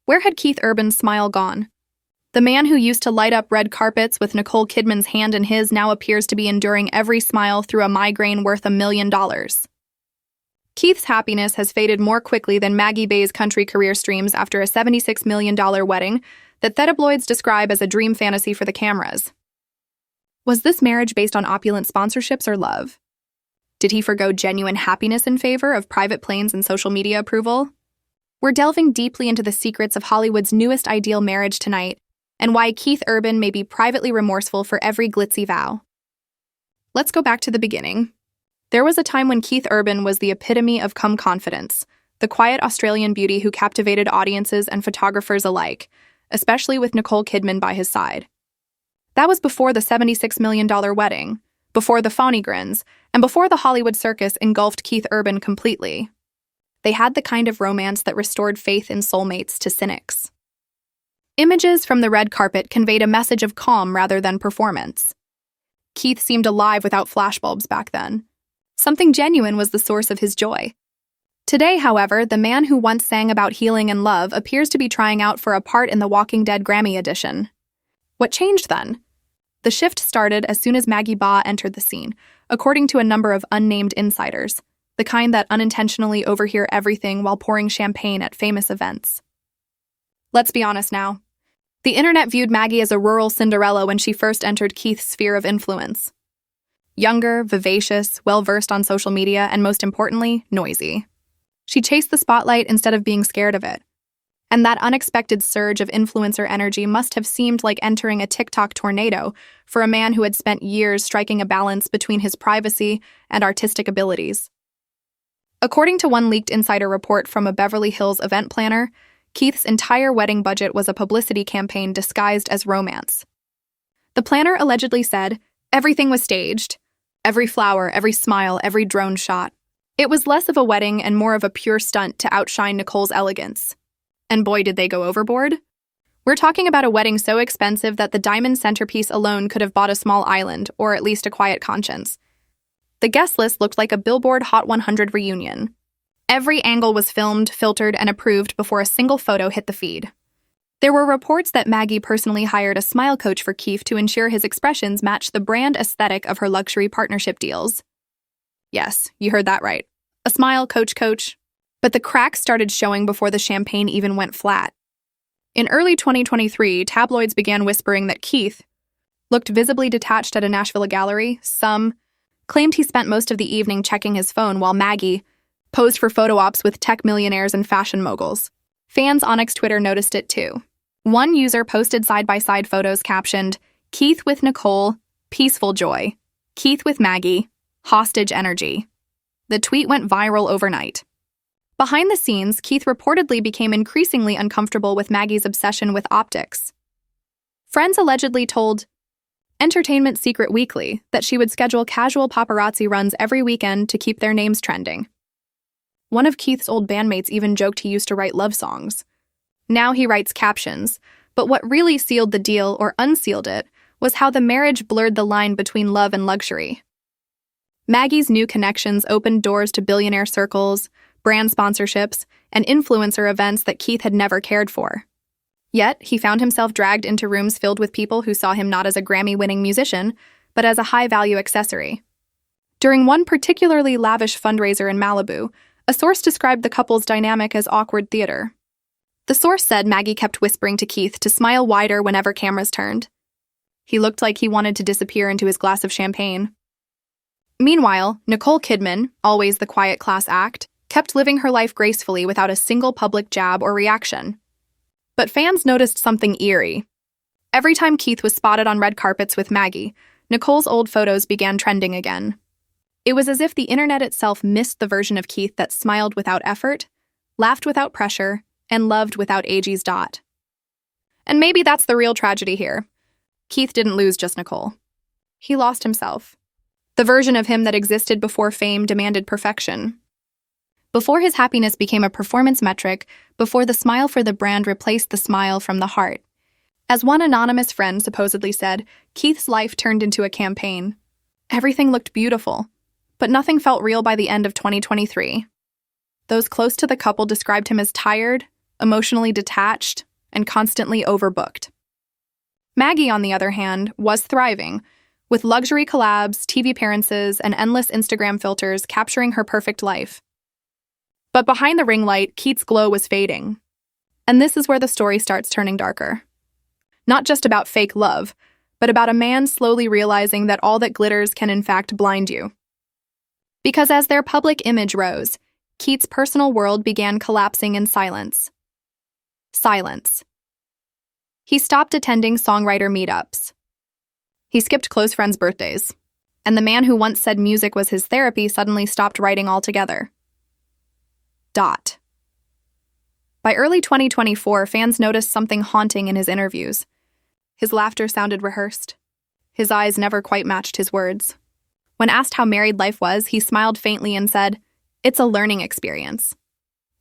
Where had Keith Urban's smile gone? The man who used to light up red carpets with Nicole Kidman's hand in his now appears to be enduring every smile through a migraine worth $1 million. Keith's happiness has faded more quickly than Maggie Bay's country career streams after a $76 million wedding that tabloids describe as a dream fantasy for the cameras. Was this marriage based on opulent sponsorships or love? Did he forgo genuine happiness in favor of private planes and social media approval? We're delving deeply into the secrets of Hollywood's newest ideal marriage tonight, and why Keith Urban may be privately remorseful for every glitzy vow. Let's go back to the beginning. There was a time when Keith Urban was the epitome of calm confidence, the quiet Australian beauty who captivated audiences and photographers alike, especially with Nicole Kidman by his side. That was before the $76 million wedding, before the phony grins, and before the Hollywood circus engulfed Keith Urban completely. They had the kind of romance that restored faith in soulmates to cynics. Images from the red carpet conveyed a message of calm rather than performance. Keith seemed alive without flashbulbs back then. Something genuine was the source of his joy. Today, however, the man who once sang about healing and love appears to be trying out for a part in the Walking Dead Grammy edition. What changed then? The shift started as soon as Maggie Baugh entered the scene, according to a number of unnamed insiders, the kind that unintentionally overhear everything while pouring champagne at famous events. Let's be honest now. The internet viewed Maggie as a rural Cinderella when she first entered Keith's sphere of influence. Younger, vivacious, well-versed on social media, and most importantly, noisy. She chased the spotlight instead of being scared of it. And that unexpected surge of influencer energy must have seemed like entering a TikTok tornado for a man who had spent years striking a balance between his privacy and artistic abilities. According to one leaked insider report from a Beverly Hills event planner, Keith's entire wedding budget was a publicity campaign disguised as romance. The planner allegedly said, everything was staged. Every flower, every smile, every drone shot. It was less of a wedding and more of a pure stunt to outshine Nicole's elegance. And boy, did they go overboard. We're talking about a wedding so expensive that the diamond centerpiece alone could have bought a small island, or at least a quiet conscience. The guest list looked like a Billboard Hot 100 reunion. Every angle was filmed, filtered, and approved before a single photo hit the feed. There were reports that Maggie personally hired a smile coach for Keith to ensure his expressions matched the brand aesthetic of her luxury partnership deals. Yes, you heard that right. A smile coach. But the cracks started showing before the champagne even went flat. In early 2023, tabloids began whispering that Keith looked visibly detached at a Nashville gallery. Some claimed he spent most of the evening checking his phone while Maggie posed for photo ops with tech millionaires and fashion moguls. Fans on Twitter noticed it too. One user posted side-by-side photos captioned, "Keith with Nicole, peaceful joy. Keith with Maggie, hostage energy." The tweet went viral overnight. Behind the scenes, Keith reportedly became increasingly uncomfortable with Maggie's obsession with optics. Friends allegedly told Entertainment Secret Weekly that she would schedule casual paparazzi runs every weekend to keep their names trending. One of Keith's old bandmates even joked he used to write love songs. Now he writes captions, but what really sealed the deal or unsealed it was how the marriage blurred the line between love and luxury. Maggie's new connections opened doors to billionaire circles, brand sponsorships, and influencer events that Keith had never cared for. Yet, he found himself dragged into rooms filled with people who saw him not as a Grammy-winning musician, but as a high-value accessory. During one particularly lavish fundraiser in Malibu, a source described the couple's dynamic as awkward theater. The source said Maggie kept whispering to Keith to smile wider whenever cameras turned. He looked like he wanted to disappear into his glass of champagne. Meanwhile, Nicole Kidman, always the quiet class act, kept living her life gracefully without a single public jab or reaction. But fans noticed something eerie. Every time Keith was spotted on red carpets with Maggie, Nicole's old photos began trending again. It was as if the internet itself missed the version of Keith that smiled without effort, laughed without pressure, and loved without AG's dot. And maybe that's the real tragedy here. Keith didn't lose just Nicole. He lost himself. The version of him that existed before fame demanded perfection. Before his happiness became a performance metric, before the smile for the brand replaced the smile from the heart. As one anonymous friend supposedly said, Keith's life turned into a campaign. Everything looked beautiful, but nothing felt real by the end of 2023. Those close to the couple described him as tired, emotionally detached, and constantly overbooked. Maggie, on the other hand, was thriving, with luxury collabs, TV appearances, and endless Instagram filters capturing her perfect life. But behind the ring light, Keith's glow was fading. And this is where the story starts turning darker. Not just about fake love, but about a man slowly realizing that all that glitters can in fact blind you. Because as their public image rose, Keith's personal world began collapsing in silence. Silence. He stopped attending songwriter meetups. He skipped close friends' birthdays. And the man who once said music was his therapy suddenly stopped writing altogether. By early 2024, fans noticed something haunting in his interviews. His laughter sounded rehearsed. His eyes never quite matched his words. When asked how married life was, he smiled faintly and said, "It's a learning experience."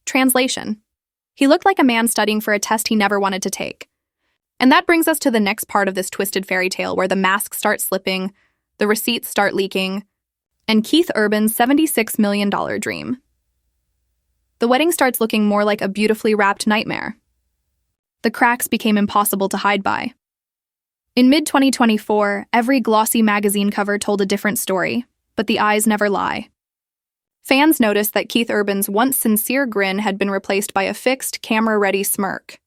Translation: he looked like a man studying for a test he never wanted to take. And that brings us to the next part of this twisted fairy tale, where the masks start slipping, the receipts start leaking, and Keith Urban's $76 million dream. The wedding starts looking more like a beautifully wrapped nightmare. The cracks became impossible to hide by. In mid-2024, every glossy magazine cover told a different story, but the eyes never lie. Fans noticed that Keith Urban's once sincere grin had been replaced by a fixed, camera-ready smirk.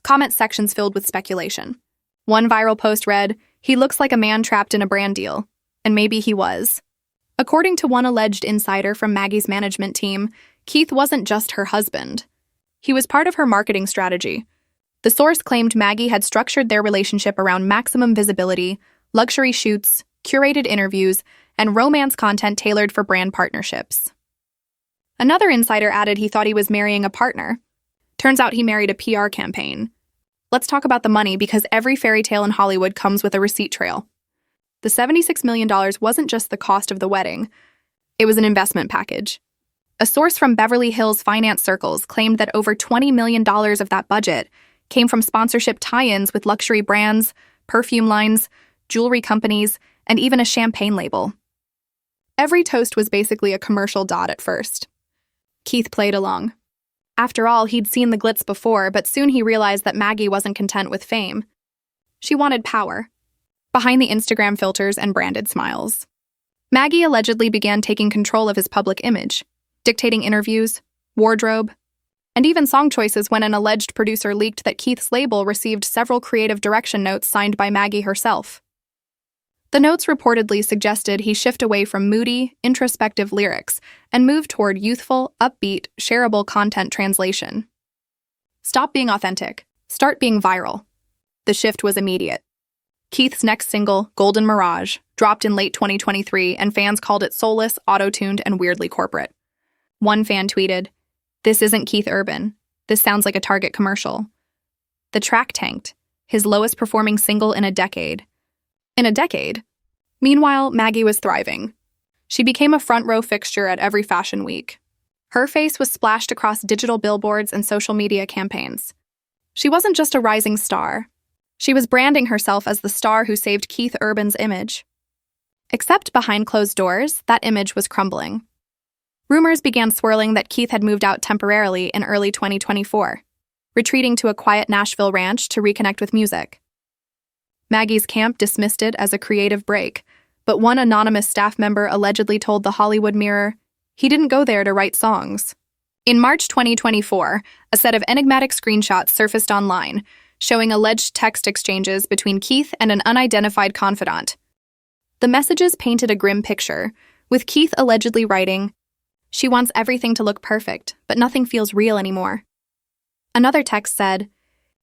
Comment sections filled with speculation. One viral post read, "He looks like a man trapped in a brand deal." And maybe he was. According to one alleged insider from Maggie's management team, Keith wasn't just her husband. He was part of her marketing strategy. The source claimed Maggie had structured their relationship around maximum visibility, luxury shoots, curated interviews, and romance content tailored for brand partnerships. Another insider added he thought he was marrying a partner. Turns out he married a PR campaign. Let's talk about the money, because every fairy tale in Hollywood comes with a receipt trail. The $76 million wasn't just the cost of the wedding. It was an investment package. A source from Beverly Hills finance circles claimed that over $20 million of that budget came from sponsorship tie-ins with luxury brands, perfume lines, jewelry companies, and even a champagne label. Every toast was basically a commercial dot at first. Keith played along. After all, he'd seen the glitz before, but soon he realized that Maggie wasn't content with fame. She wanted power. Behind the Instagram filters and branded smiles, Maggie allegedly began taking control of his public image, dictating interviews, wardrobe, and even song choices when an alleged producer leaked that Keith's label received several creative direction notes signed by Maggie herself. The notes reportedly suggested he shift away from moody, introspective lyrics and move toward youthful, upbeat, shareable content translation. Stop being authentic. Start being viral. The shift was immediate. Keith's next single, Golden Mirage, dropped in late 2023, and fans called it soulless, auto-tuned, and weirdly corporate. One fan tweeted, "This isn't Keith Urban. This sounds like a Target commercial." The track tanked, his lowest performing single in a decade. Meanwhile, Maggie was thriving. She became a front-row fixture at every fashion week. Her face was splashed across digital billboards and social media campaigns. She wasn't just a rising star. She was branding herself as the star who saved Keith Urban's image. Except behind closed doors, that image was crumbling. Rumors began swirling that Keith had moved out temporarily in early 2024, retreating to a quiet Nashville ranch to reconnect with music. Maggie's camp dismissed it as a creative break, but one anonymous staff member allegedly told the Hollywood Mirror he didn't go there to write songs. In March 2024, a set of enigmatic screenshots surfaced online, showing alleged text exchanges between Keith and an unidentified confidant. The messages painted a grim picture, with Keith allegedly writing, "She wants everything to look perfect, but nothing feels real anymore." Another text said,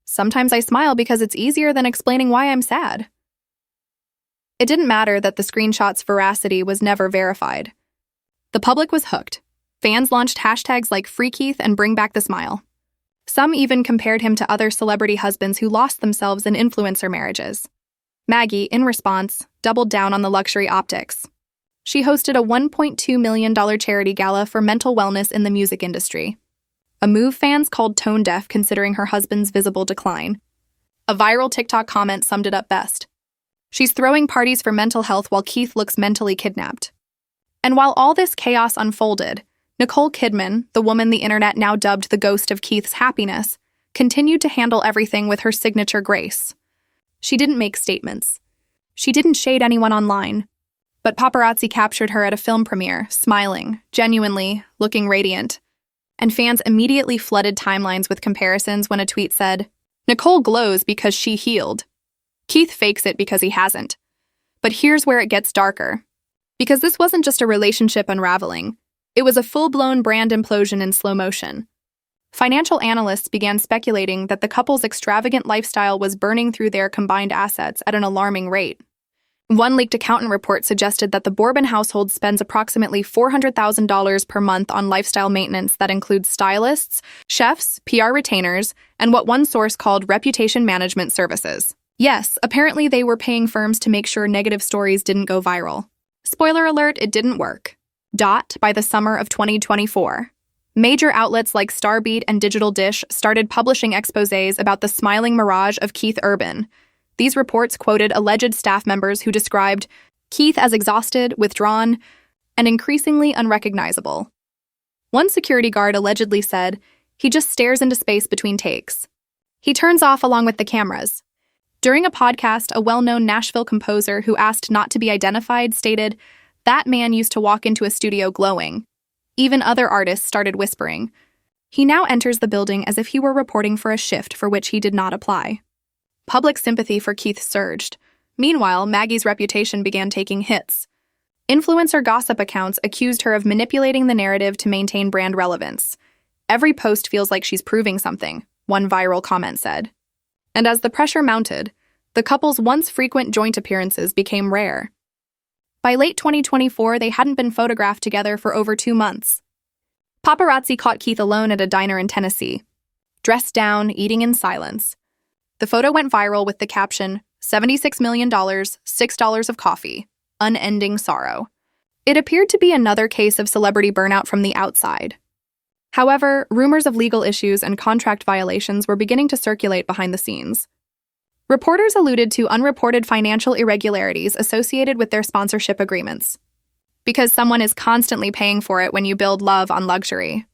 "Sometimes I smile because it's easier than explaining why I'm sad." It didn't matter that the screenshot's veracity was never verified. The public was hooked. Fans launched hashtags like Free Keith and Bring Back the Smile. Some even compared him to other celebrity husbands who lost themselves in influencer marriages. Maggie, in response, doubled down on the luxury optics. She hosted a $1.2 million charity gala for mental wellness in the music industry, a move fans called tone-deaf considering her husband's visible decline. A viral TikTok comment summed it up best. "She's throwing parties for mental health while Keith looks mentally kidnapped." And while all this chaos unfolded, Nicole Kidman, the woman the internet now dubbed the ghost of Keith's happiness, continued to handle everything with her signature grace. She didn't make statements. She didn't shade anyone online. But paparazzi captured her at a film premiere, smiling, genuinely, looking radiant. And fans immediately flooded timelines with comparisons when a tweet said, "Nicole glows because she healed. Keith fakes it because he hasn't." But here's where it gets darker. Because this wasn't just a relationship unraveling, it was a full-blown brand implosion in slow motion. Financial analysts began speculating that the couple's extravagant lifestyle was burning through their combined assets at an alarming rate. One leaked accountant report suggested that the Bourbon household spends approximately $400,000 per month on lifestyle maintenance that includes stylists, chefs, PR retainers, and what one source called reputation management services. Yes, apparently they were paying firms to make sure negative stories didn't go viral. Spoiler alert, it didn't work. By the summer of 2024. Major outlets like Starbeat and Digital Dish started publishing exposés about the smiling mirage of Keith Urban. These reports quoted alleged staff members who described Keith as exhausted, withdrawn, and increasingly unrecognizable. One security guard allegedly said, "He just stares into space between takes. He turns off along with the cameras." During a podcast, a well-known Nashville composer who asked not to be identified stated, "That man used to walk into a studio glowing." Even other artists started whispering. He now enters the building as if he were reporting for a shift for which he did not apply. Public sympathy for Keith surged. Meanwhile, Maggie's reputation began taking hits. Influencer gossip accounts accused her of manipulating the narrative to maintain brand relevance. "Every post feels like she's proving something," one viral comment said. And as the pressure mounted, the couple's once frequent joint appearances became rare. By late 2024, they hadn't been photographed together for over 2 months. Paparazzi caught Keith alone at a diner in Tennessee, dressed down, eating in silence. The photo went viral with the caption, $76 million, $6 of coffee, unending sorrow. It appeared to be another case of celebrity burnout from the outside. However, rumors of legal issues and contract violations were beginning to circulate behind the scenes. Reporters alluded to unreported financial irregularities associated with their sponsorship agreements. Because someone is constantly paying for it when you build love on luxury.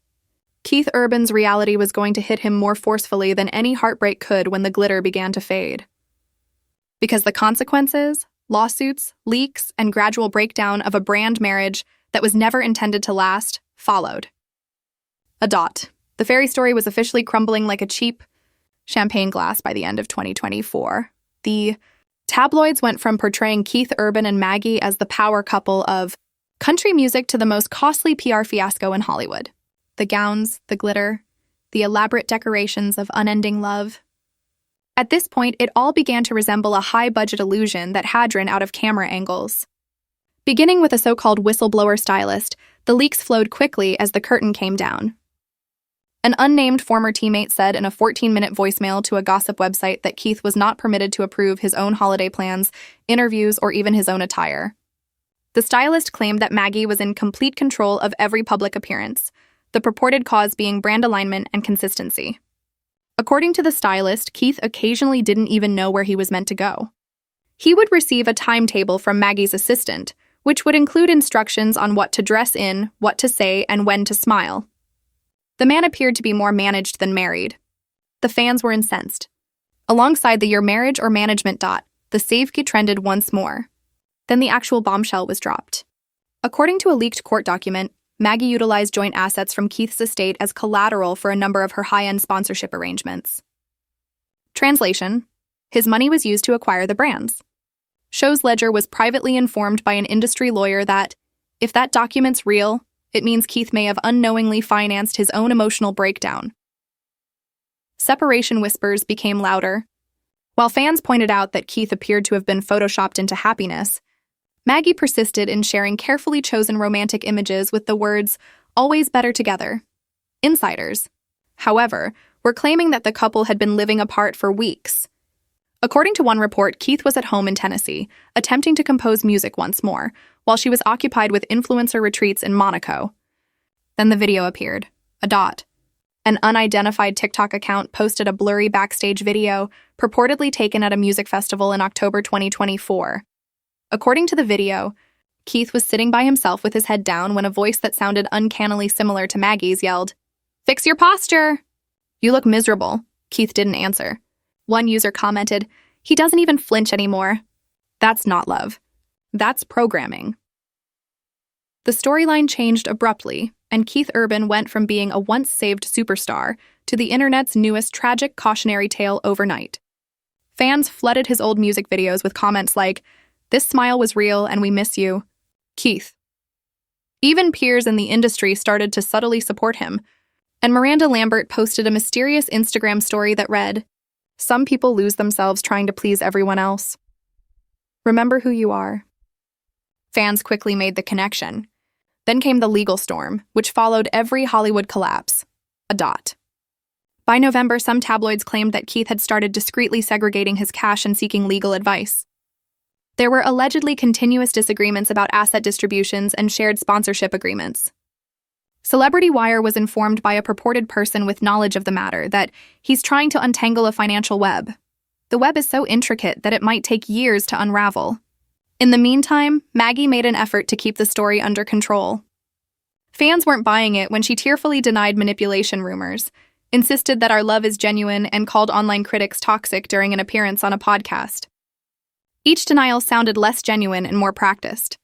Keith Urban's reality was going to hit him more forcefully than any heartbreak could when the glitter began to fade. Because the consequences, lawsuits, leaks, and gradual breakdown of a brand marriage that was never intended to last followed. The fairy story was officially crumbling like a cheap champagne glass by the end of 2024. The tabloids went from portraying Keith Urban and Maggie as the power couple of country music to the most costly PR fiasco in Hollywood. The gowns, the glitter, the elaborate decorations of unending love. At this point, it all began to resemble a high-budget illusion that hadron out of camera angles. Beginning with a so-called whistleblower stylist, the leaks flowed quickly as the curtain came down. An unnamed former teammate said in a 14-minute voicemail to a gossip website that Keith was not permitted to approve his own holiday plans, interviews, or even his own attire. The stylist claimed that Maggie was in complete control of every public appearance, the purported cause being brand alignment and consistency. According to the stylist, Keith occasionally didn't even know where he was meant to go. He would receive a timetable from Maggie's assistant, which would include instructions on what to dress in, what to say, and when to smile. The man appeared to be more managed than married. The fans were incensed. Alongside the "your marriage or management" the savevy trended once more. Then the actual bombshell was dropped. According to a leaked court document, Maggie utilized joint assets from Keith's estate as collateral for a number of her high-end sponsorship arrangements. Translation: his money was used to acquire the brands. Show's ledger was privately informed by an industry lawyer that, if that document's real, it means Keith may have unknowingly financed his own emotional breakdown. Separation whispers became louder. While fans pointed out that Keith appeared to have been photoshopped into happiness, Maggie persisted in sharing carefully chosen romantic images with the words, "always better together." Insiders, however, were claiming that the couple had been living apart for weeks. According to one report, Keith was at home in Tennessee, attempting to compose music once more, while she was occupied with influencer retreats in Monaco. Then the video appeared. An unidentified TikTok account posted a blurry backstage video, purportedly taken at a music festival in October 2024. According to the video, Keith was sitting by himself with his head down when a voice that sounded uncannily similar to Maggie's yelled, "Fix your posture!" "You look miserable." Keith didn't answer. One user commented, "He doesn't even flinch anymore." That's not love. That's programming. The storyline changed abruptly, and Keith Urban went from being a once-saved superstar to the internet's newest tragic cautionary tale overnight. Fans flooded his old music videos with comments like, "This smile was real and we miss you, Keith." Even peers in the industry started to subtly support him, and Miranda Lambert posted a mysterious Instagram story that read, "Some people lose themselves trying to please everyone else. Remember who you are." Fans quickly made the connection. Then came the legal storm, which followed every Hollywood collapse. A dot. By November, some tabloids claimed that Keith had started discreetly segregating his cash and seeking legal advice. There were allegedly continuous disagreements about asset distributions and shared sponsorship agreements. Celebrity Wire was informed by a purported person with knowledge of the matter that he's trying to untangle a financial web. The web is so intricate that it might take years to unravel. In the meantime, Maggie made an effort to keep the story under control. Fans weren't buying it when she tearfully denied manipulation rumors, insisted that our love is genuine, and called online critics toxic during an appearance on a podcast. Each denial sounded less genuine and more practiced.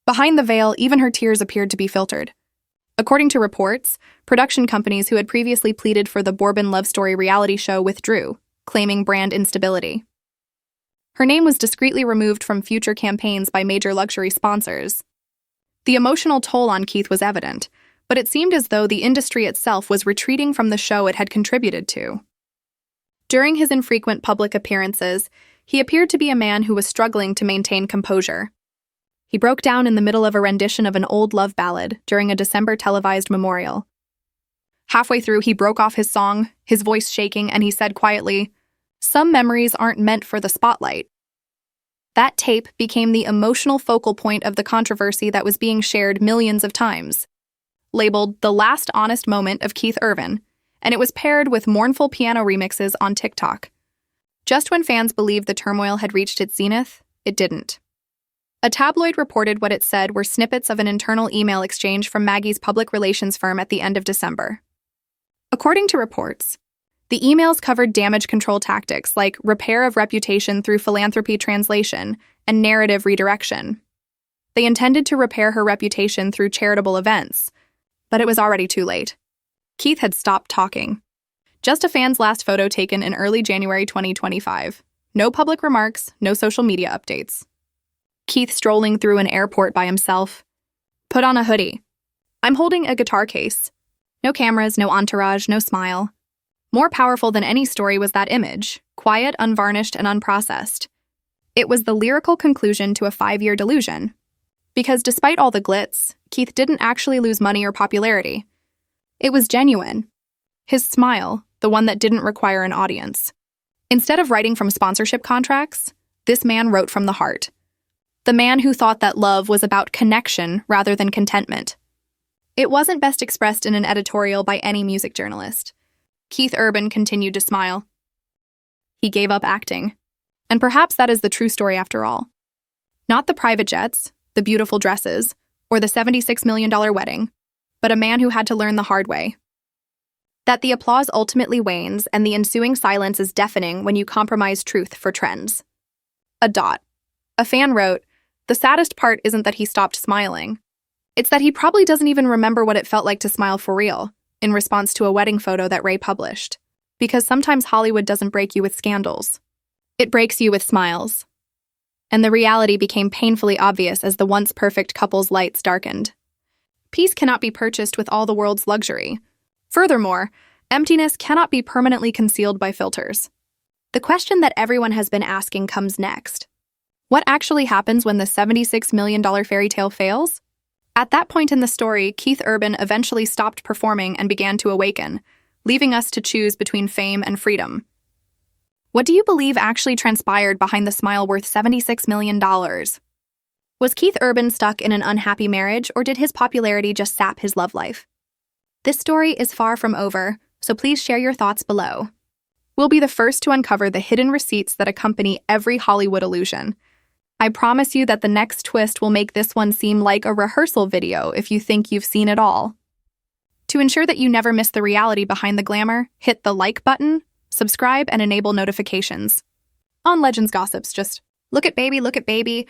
Behind the veil, even her tears appeared to be filtered. According to reports, production companies who had previously pleaded for the Bourbon love story reality show withdrew, claiming brand instability. Her name was discreetly removed from future campaigns by major luxury sponsors. The emotional toll on Keith was evident, but it seemed as though the industry itself was retreating from the show it had contributed to. During his infrequent public appearances, he appeared to be a man who was struggling to maintain composure. He broke down in the middle of a rendition of an old love ballad during a December televised memorial. Halfway through, he broke off his song, his voice shaking, and he said quietly, "Some memories aren't meant for the spotlight." That tape became the emotional focal point of the controversy that was being shared millions of times. Labeled the last honest moment of Keith Urban, and it was paired with mournful piano remixes on TikTok. Just when fans believed the turmoil had reached its zenith, it didn't. A tabloid reported what it said were snippets of an internal email exchange from Maggie's public relations firm at the end of December. According to reports, the emails covered damage control tactics like repair of reputation through philanthropy translation and narrative redirection. They intended to repair her reputation through charitable events, but it was already too late. Keith had stopped talking. Just a fan's last photo taken in early January 2025. No public remarks, no social media updates. Keith strolling through an airport by himself. Put on a hoodie. I'm holding a guitar case. No cameras, no entourage, no smile. More powerful than any story was that image, quiet, unvarnished, and unprocessed. It was the lyrical conclusion to a 5-year delusion. Because despite all the glitz, Keith didn't actually lose money or popularity. It was genuine. His smile, the one that didn't require an audience. Instead of writing from sponsorship contracts, this man wrote from the heart. The man who thought that love was about connection rather than contentment. It wasn't best expressed in an editorial by any music journalist. Keith Urban continued to smile. He gave up acting. And perhaps that is the true story after all. Not the private jets, the beautiful dresses, or the $76 million wedding, but a man who had to learn the hard way. That the applause ultimately wanes and the ensuing silence is deafening when you compromise truth for trends. A dot. A fan wrote, "The saddest part isn't that he stopped smiling. It's that he probably doesn't even remember what it felt like to smile for real," in response to a wedding photo that Ray published. Because sometimes Hollywood doesn't break you with scandals. It breaks you with smiles. And the reality became painfully obvious as the once perfect couple's lights darkened. Peace cannot be purchased with all the world's luxury. Furthermore, emptiness cannot be permanently concealed by filters. The question that everyone has been asking comes next. What actually happens when the $76 million fairy tale fails? At that point in the story, Keith Urban eventually stopped performing and began to awaken, leaving us to choose between fame and freedom. What do you believe actually transpired behind the smile worth $76 million? Was Keith Urban stuck in an unhappy marriage, or did his popularity just sap his love life? This story is far from over, so please share your thoughts below. We'll be the first to uncover the hidden receipts that accompany every Hollywood illusion. I promise you that the next twist will make this one seem like a rehearsal video if you think you've seen it all. To ensure that you never miss the reality behind the glamour, hit the like button, subscribe, and enable notifications. On Legends Gossips, just look at baby,